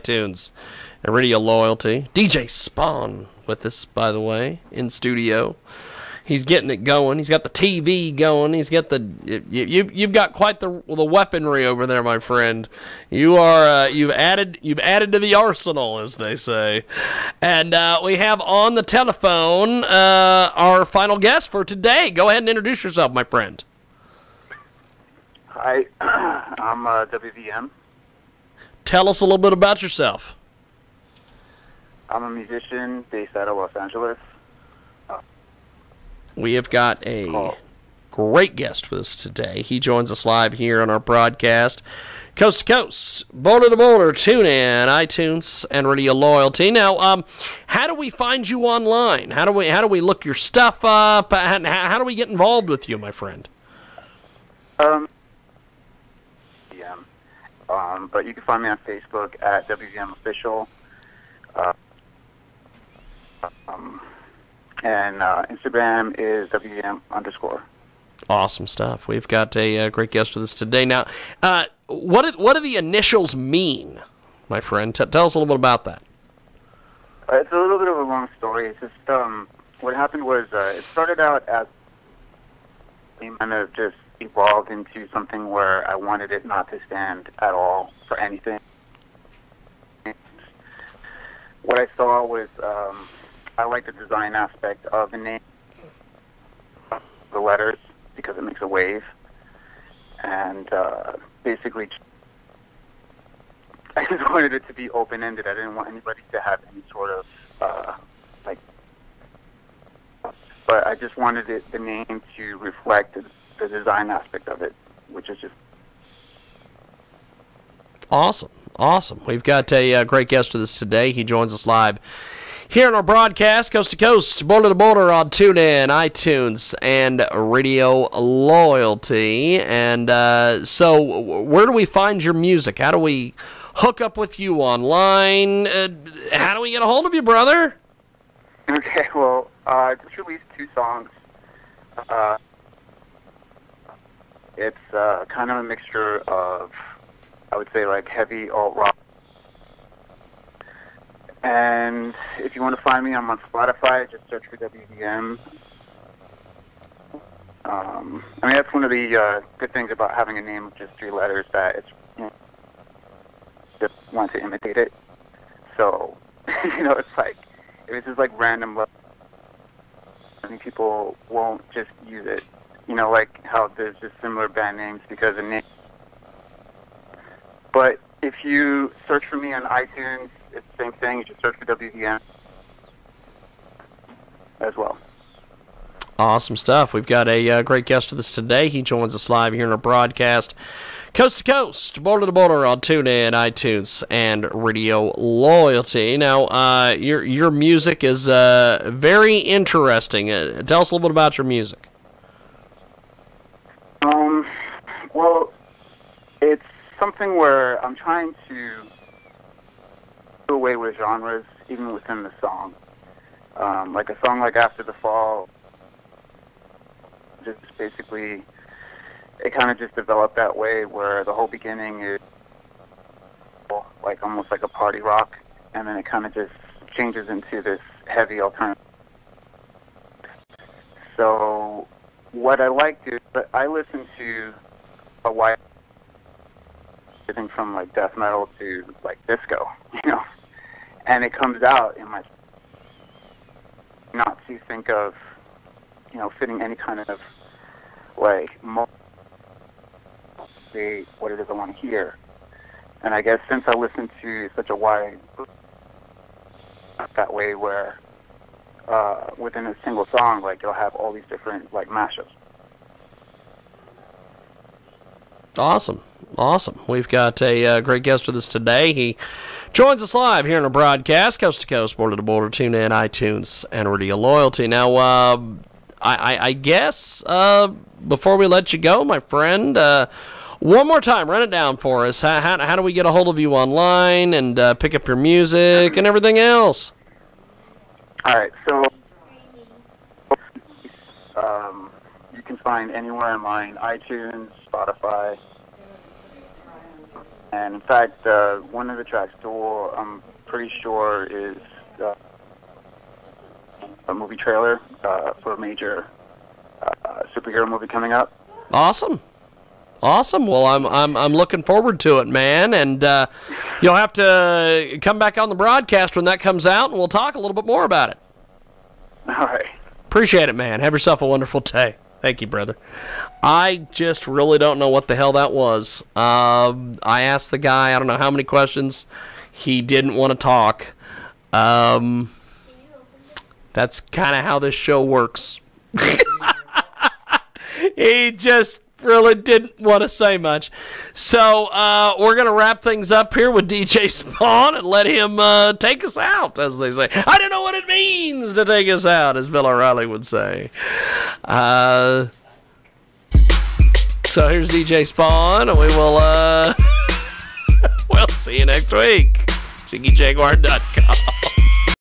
iTunes and Radio Loyalty. DJ Spawn with us, by the way, in studio. He's getting it going. He's got the TV going. He's got the you've got quite the weaponry over there, my friend. You've added to the arsenal, as they say. And we have on the telephone our final guest for today. Go ahead and introduce yourself, my friend. Hi, I'm WVM. Tell us a little bit about yourself. I'm a musician based out of Los Angeles. We have got a great guest with us today. He joins us live here on our broadcast, coast to coast, boulder to boulder, tune in, iTunes, and Radio Loyalty. Now, how do we find you online? How do we look your stuff up? How do we get involved with you, my friend? But you can find me on Facebook at WVM Official. And Instagram is WVM_. Awesome stuff. We've got a great guest with us today. Now, what do the initials mean, my friend? Tell us a little bit about that. It's a little bit of a long story. It's just what happened was it started out as kind of just evolved into something where I wanted it not to stand at all for anything. What I saw was I like the design aspect of the name, the letters, because it makes a wave. And basically, I just wanted it to be open-ended. I didn't want anybody to have any sort of, but I just wanted the name to reflect the design aspect of it, which is just awesome. Awesome. We've got a great guest with us today. He joins us live here on our broadcast, coast to coast, border to border on TuneIn, iTunes, and Radio Loyalty. And so where do we find your music? How do we hook up with you online? How do we get a hold of you, brother? Okay, well, I just released 2 songs. It's kind of a mixture of, I would say, like heavy alt-rock. And if you want to find me, I'm on Spotify. Just search for WVM. I mean, that's one of the good things about having a name with just 3 letters, that it's, just want to imitate it. So, it's like, if it's just like random, many people won't just use it. Like how there's just similar band names because of name. But if you search for me on iTunes, it's the same thing. You just search for WVM as well. Awesome stuff. We've got a great guest with us today. He joins us live here in our broadcast, coast to coast, border to border on TuneIn, iTunes, and Radio Loyalty. Now, your music is very interesting. Tell us a little bit about your music. Well, it's something where I'm trying to do away with genres, even within the song. Like a song like After the Fall, just basically, it kind of just developed that way where the whole beginning is like almost like a party rock, and then it kind of just changes into this heavy alternative. So what I like to, but I listen to a wide, everything from like death metal to like disco, and it comes out in my, not to think of, fitting any kind of like what it is I want to hear. And I guess since I listen to such a wide, that way where within a single song, like you'll have all these different like mashups. Awesome. We've got a great guest with us today. He joins us live here in our broadcast, coast to coast, border to border, TuneIn, iTunes, and Radio Loyalty. Now, I guess before we let you go, my friend, one more time, run it down for us. How do we get a hold of you online and pick up your music and everything else? All right, so you can find anywhere online, iTunes, Spotify, And in fact, one of the tracks, Duel, I'm pretty sure is a movie trailer for a major superhero movie coming up. Awesome. Awesome. Well, I'm looking forward to it, man. And you'll have to come back on the broadcast when that comes out, and we'll talk a little bit more about it. All right. Appreciate it, man. Have yourself a wonderful day. Thank you, brother. I just really don't know what the hell that was. I asked the guy, I don't know how many questions. He didn't want to talk. That's kind of how this show works. He just really didn't want to say much. So we're going to wrap things up here with DJ Spawn and let him take us out, as they say. I don't know what it means to take us out, as Bill O'Reilly would say. So here's DJ Spawn, and we will we'll see you next week. JiggyJaguar.com.